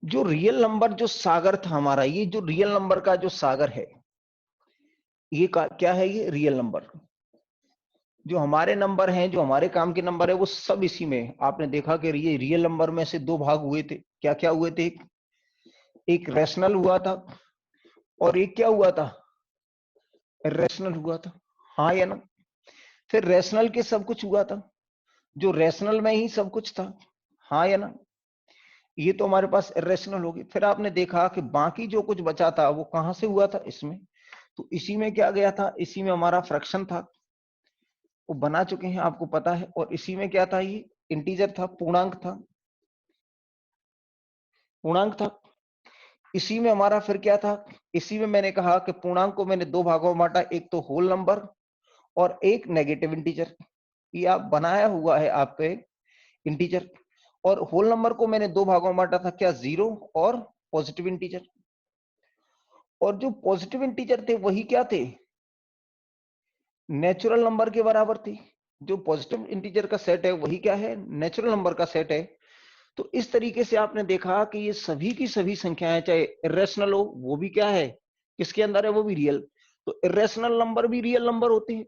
जो रियल नंबर जो सागर था हमारा, ये जो रियल नंबर का जो सागर है, ये क्या है, ये रियल नंबर, जो हमारे नंबर हैं, जो हमारे काम के नंबर है, वो सब इसी में। आपने देखा कि ये रियल नंबर में से दो भाग हुए थे, क्या क्या हुए थे, एक रैशनल हुआ था और एक क्या हुआ था, इरेशनल हुआ था, हाँ या ना। फिर रैशनल के सब कुछ हुआ था, जो रैशनल में ही सब कुछ था, हाँ या ना। ये तो हमारे पास इरेशनल होगी। फिर आपने देखा कि बाकी जो कुछ बचा था वो कहां से हुआ था, इसमें, तो इसी में क्या गया था, इसी में हमारा फ्रैक्शन था, वो बना चुके हैं आपको पता है, और इसी में क्या था, ये इंटीजर था, पूर्णांक था, पूर्णांक था। इसी में हमारा फिर क्या था, इसी में मैंने कहा कि पूर्णांक को मैंने दो भागों में बांटा, एक तो होल नंबर और एक नेगेटिव इंटीजर, ये आप बनाया हुआ है आपके इंटीजर। और होल नंबर को मैंने दो भागों में बांटा था, क्या, जीरो और पॉजिटिव इंटीजर। और जो पॉजिटिव इंटीजर थे वही क्या थे, नेचुरल नंबर के बराबर थे। जो पॉजिटिव इंटीजर का सेट है वही क्या है, नेचुरल नंबर का सेट है। तो इस तरीके से आपने देखा कि ये सभी की सभी संख्याएं, चाहे इरेशनल हो वो भी क्या है, किसके अंदर है, वो भी रियल। तो इरेशनल नंबर भी रियल नंबर होते हैं,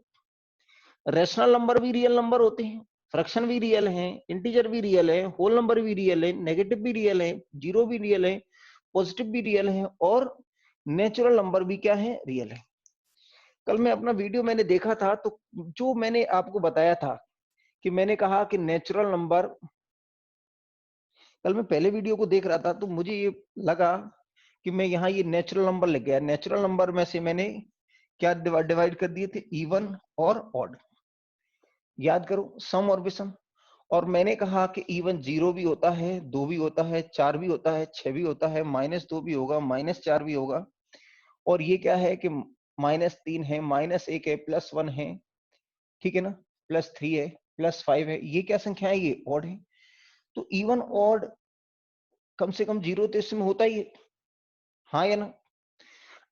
रैशनल नंबर भी रियल नंबर होते हैं, फ्रैक्शन भी रियल है, इंटीजर भी रियल है, होल नंबर भी रियल है, नेगेटिव भी रियल है, जीरो भी रियल है, पॉजिटिव भी रियल है, और नेचुरल नंबर भी क्या है, रियल है। कल मैं अपना वीडियो मैंने देखा था, तो जो मैंने आपको बताया था कि मैंने कहा कि नेचुरल नंबर, कल मैं पहले वीडियो को देख रहा था तो मुझे ये लगा कि मैं यहाँ ये नेचुरल नंबर लिख गया। नेचुरल नंबर में से मैंने क्या डिवाइड कर दिए थे, इवन और ऑड। याद करो, सम और विषम। और मैंने कहा कि इवन जीरो भी होता है, दो भी होता है, चार भी होता है, छह भी होता है, -2 भी होगा, -4 भी होगा। और ये क्या है कि -3 है, -1 है, +1 है, ठीक है ना, +3 है, +5 है। ये क्या संख्या है, ये ऑड है। तो इवन ऑड कम से कम जीरो तो इसमें होता ही है, हाँ या ना।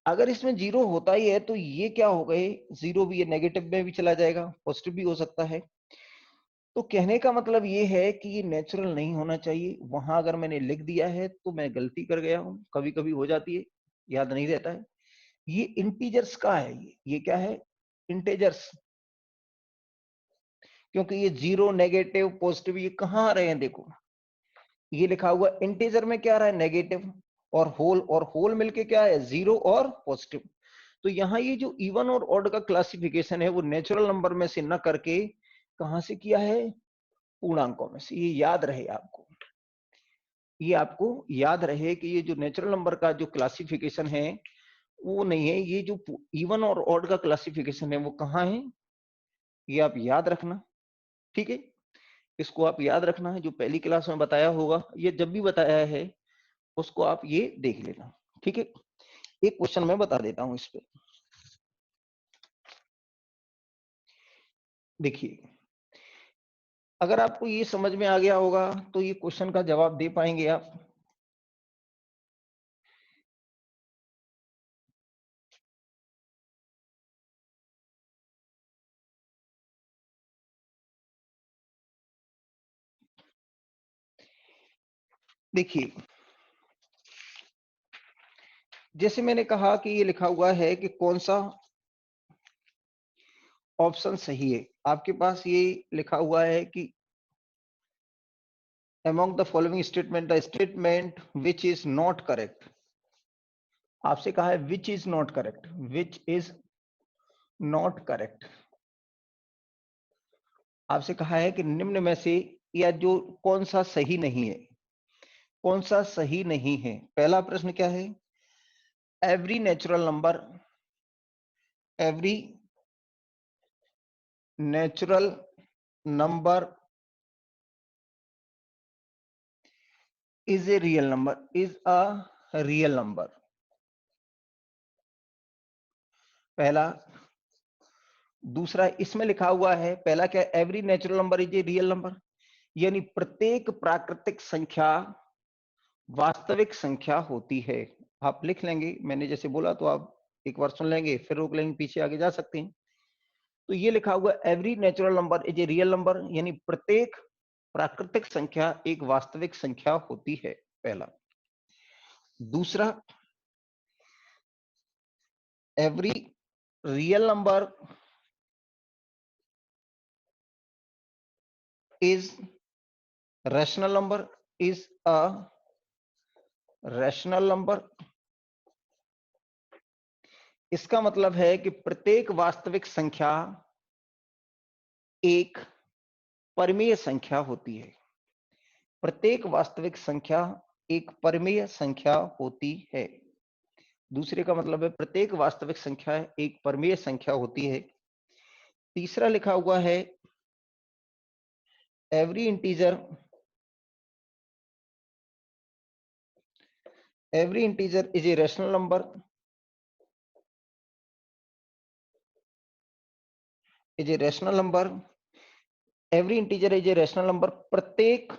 अगर इसमें जीरो होता ही है तो ये क्या हो गए, जीरो भी, ये नेगेटिव में भी चला जाएगा, पॉजिटिव भी हो सकता है। तो कहने का मतलब ये है कि ये नेचुरल नहीं होना चाहिए। वहां अगर मैंने लिख दिया है तो मैं गलती कर गया हूं, कभी कभी हो जाती है, याद नहीं रहता है। ये इंटीजर्स का है, ये क्या है, इंटीजर्स। क्योंकि ये जीरो, नेगेटिव, पॉजिटिव, ये कहाँ आ रहे हैं, देखो ये लिखा हुआ इंटीजर में क्या आ रहा है, नेगेटिव, और होल मिलके क्या है, जीरो और पॉजिटिव। तो यहाँ ये जो इवन और ऑड का क्लासिफिकेशन है वो नेचुरल नंबर में से न करके कहां से किया है, पूर्णांकों में से। ये याद रहे आपको, ये आपको याद रहे कि ये जो नेचुरल नंबर का जो क्लासिफिकेशन है वो नहीं है, ये जो इवन और ऑड का क्लासिफिकेशन है वो कहाँ है, ये आप याद रखना, ठीक है। इसको आप याद रखना है, जो पहली क्लास में बताया होगा, ये जब भी बताया है उसको आप ये देख लेना, ठीक है। एक क्वेश्चन मैं बता देता हूं इस पे, देखिए अगर आपको ये समझ में आ गया होगा तो ये क्वेश्चन का जवाब दे पाएंगे आप। देखिए जैसे मैंने कहा कि ये लिखा हुआ है कि कौन सा ऑप्शन सही है, आपके पास ये लिखा हुआ है कि among the following statement the statement which is not correct, आपसे कहा है which is not correct, which is not correct। आपसे कहा है कि निम्न में से या जो कौन सा सही नहीं है, कौन सा सही नहीं है। पहला प्रश्न क्या है, every natural number, every natural number is a real number, is a real number, पहला। दूसरा इसमें लिखा हुआ है, पहला क्या, every natural number is a real number, यानी प्रत्येक प्राकृतिक संख्या वास्तविक संख्या होती है। आप लिख लेंगे, मैंने जैसे बोला तो आप एक बार सुन लेंगे, फिर रोक लेंगे, पीछे आगे जा सकते हैं। तो ये लिखा हुआ every natural number is a real number, यानी प्रत्येक प्राकृतिक संख्या एक वास्तविक संख्या होती है, पहला। दूसरा, every real number is rational number, is a rational number. इसका मतलब है कि प्रत्येक वास्तविक संख्या एक परिमेय संख्या होती है, प्रत्येक वास्तविक संख्या एक परिमेय संख्या होती है। दूसरे का मतलब है प्रत्येक वास्तविक संख्या एक परिमेय संख्या होती है। तीसरा लिखा हुआ है every integer, every integer is a rational number, is a rational number, every integer is a rational number, प्रत्येक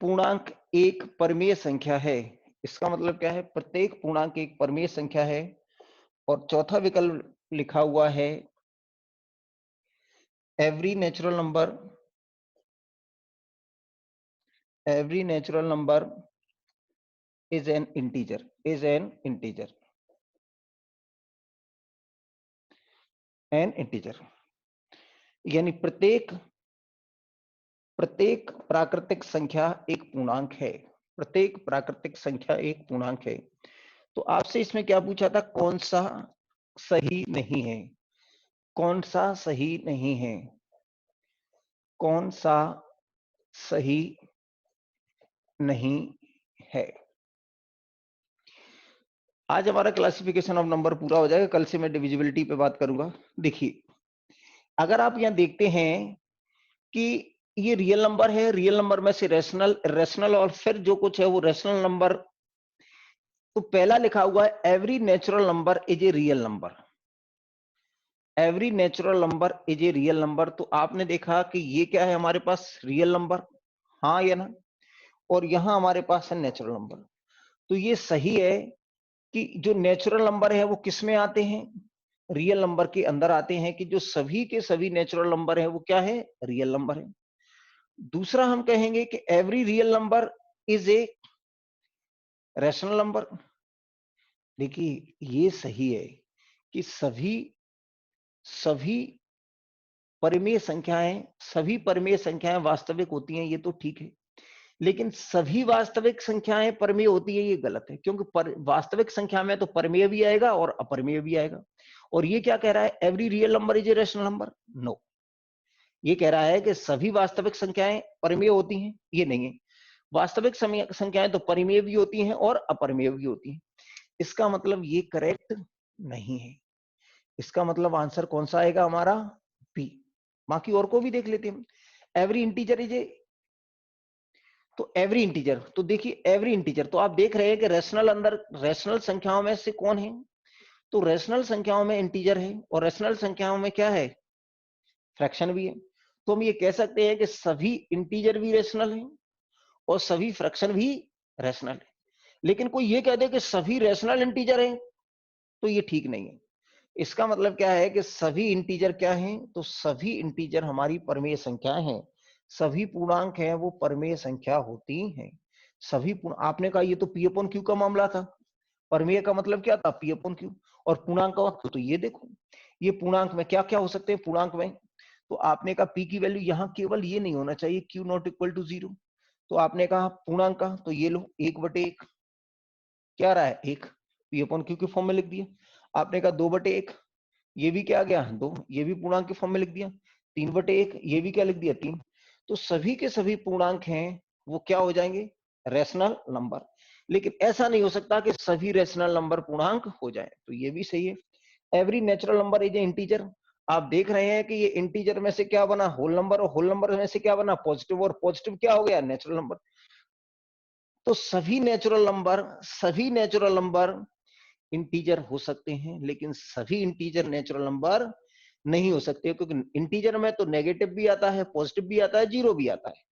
पूर्णांक एक परमीय संख्या है। इसका मतलब क्या है? प्रत्येक पूर्णांक एक परमीय संख्या है। और चौथा विकल्प लिखा हुआ है every natural number is an integer, यानी प्रत्येक प्राकृतिक संख्या एक पूर्णांक है। प्रत्येक प्राकृतिक संख्या एक पूर्णांक है। तो आपसे इसमें क्या पूछा था? कौन सा सही नहीं है? कौन सा सही नहीं है? कौन सा सही नहीं है? आज हमारा क्लासिफिकेशन ऑफ नंबर पूरा हो जाएगा। कल से मैं डिविजिबिलिटी पे बात करूंगा। देखिए, अगर आप यहां देखते हैं कि ये रियल नंबर है, रियल नंबर में से रेशनल और फिर जो कुछ है वो रेशनल नंबर। तो पहला लिखा हुआ है every natural number is a real number. Every natural number is a real number. तो आपने देखा कि ये क्या है हमारे पास? रियल नंबर, हाँ या ना? और यहां हमारे पास है नेचुरल नंबर। तो ये सही है कि जो नेचुरल नंबर है वो किस में आते हैं? रियल नंबर के अंदर आते हैं, कि जो सभी के सभी नेचुरल नंबर है वो क्या है? रियल नंबर है। दूसरा हम कहेंगे कि every real number is a rational number. देखिए, ये सही है कि सभी सभी परिमेय संख्याएं वास्तविक होती हैं, ये तो ठीक है। लेकिन सभी वास्तविक संख्याएं परमेय होती है, ये गलत है। क्योंकि वास्तविक संख्या में तो परमेय भी आएगा और अपरमेय भी आएगा। और ये क्या कह रहा है? Every real number is a rational number? No, ये कह रहा है कि सभी वास्तविक संख्याएं परमेय होती हैं, ये नहीं है। वास्तविक संख्याएं तो परिमेय भी होती हैं और अपरिमेय भी होती हैं। इसका मतलब ये करेक्ट नहीं है। इसका मतलब आंसर कौन सा आएगा हमारा? बी। बाकी और को भी देख लेते हैं। एवरी इंटीजर इज ए, तो एवरी इंटीजर, तो देखिए एवरी इंटीजर, तो आप देख रहे हैं कि रेशनल संख्याओं में से कौन है? तो रेशनल संख्याओं में इंटीजर है, और रेशनल संख्याओं में क्या है? फ्रैक्शन भी है। तो हम ये कह सकते हैं कि सभी इंटीजर भी रेशनल है और सभी फ्रैक्शन भी रेशनल है। लेकिन कोई ये कह दे कि सभी रेशनल इंटीजर हैं, तो ये ठीक नहीं है। इसका मतलब क्या है कि सभी इंटीजर क्या हैं? तो सभी इंटीजर हमारी परमेय संख्याएं हैं। सभी पूर्णांक हैं वो परमेय संख्या होती हैं। आपने कहा ये तो पी अपॉन क्यू का मामला था। परमेय का मतलब क्या था? P upon Q. और पूर्णांक का वक्त तो ये देखो, ये पूर्णांक में क्या क्या हो सकते हैं? पूर्णांक में तो आपने कहा पी की वैल्यू यहां केवल ये नहीं होना चाहिए, क्यू नॉट इक्वल टू 0। तो आपने कहा पूर्णांक का, तो ये लो 1/1 क्या रहा है? 1, पी अपॉन क्यू के फॉर्म में लिख दिया। आपने कहा 2/1, ये भी क्या आ गया? 2, ये भी पूर्णांक के फॉर्म में लिख दिया। 3/1, ये भी क्या लिख दिया? 3। तो सभी के सभी पूर्णांक हैं वो क्या हो जाएंगे? Rational number. लेकिन ऐसा नहीं हो सकता कि सभी रैशनल नंबर पूर्णांक हो जाए, तो ये भी सही है। Every natural number is a integer. आप देख रहे हैं कि ये इंटीजर में से क्या बना? होल नंबर, और होल नंबर में से क्या बना? पॉजिटिव, और पॉजिटिव क्या हो गया? Natural number. तो सभी नेचुरल नंबर इंटीजर हो सकते हैं, लेकिन सभी इंटीजर नेचुरल नंबर नहीं हो सकते, क्योंकि इंटीजर में तो नेगेटिव भी आता है, पॉजिटिव भी आता है, जीरो भी आता है।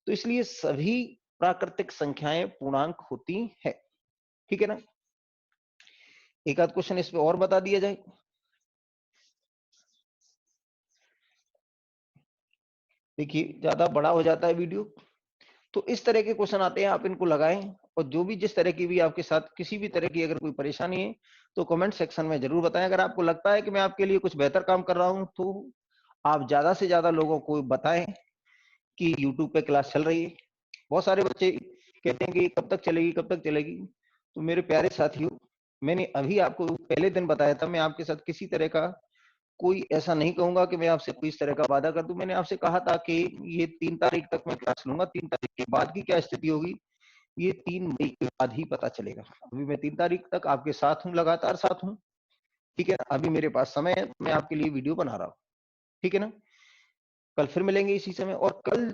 तो इसलिए सभी प्राकृतिक संख्याएं पूर्णांक होती है। ठीक है ना? एक आध क्वेश्चन इस पे और बता दिया जाए। देखिए, ज्यादा बड़ा हो जाता है वीडियो, तो इस तरह के क्वेश्चन आते हैं, आप इनको लगाएं। और जो भी जिस तरह की भी आपके साथ किसी भी तरह की अगर कोई परेशानी है तो कमेंट सेक्शन में जरूर बताएं। अगर आपको लगता है कि मैं आपके लिए कुछ बेहतर काम कर रहा हूं तो आप ज्यादा से ज्यादा लोगों को बताएं कि YouTube पे क्लास चल रही है। बहुत सारे बच्चे कहते हैं कि कब तक चलेगी, कब तक चलेगी। तो मेरे प्यारे साथियों, मैंने अभी आपको पहले दिन बताया था, मैं आपके साथ किसी तरह का कोई ऐसा नहीं कहूंगा कि मैं आपसे कोई इस तरह का वादा कर दूं। मैंने आपसे कहा था कि ये 3 तारीख तक मैं क्लास लूंगा। 3 तारीख के बाद की क्या स्थिति होगी ये 3 मई के बाद ही पता चलेगा। अभी मैं 3 तारीख तक आपके साथ हूँ, लगातार साथ हूँ। ठीक है, अभी मेरे पास समय है, मैं आपके लिए वीडियो बना रहा हूँ। ठीक है ना? कल फिर मिलेंगे इसी समय। और कल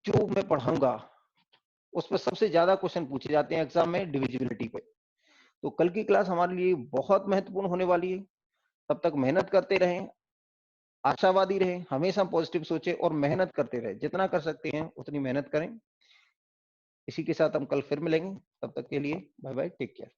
जो मैं पढ़ाऊंगा उस पर सबसे ज्यादा क्वेश्चन पूछे जाते हैं एग्जाम में, डिविजिबिलिटी पे। तो कल की क्लास हमारे लिए बहुत महत्वपूर्ण होने वाली है। तब तक मेहनत करते रहें, आशावादी रहें, हमेशा पॉजिटिव सोचें और मेहनत करते रहें। जितना कर सकते हैं उतनी मेहनत करें। इसी के साथ हम कल फिर मिलेंगे। तब तक के लिए बाय बाय, टेक केयर।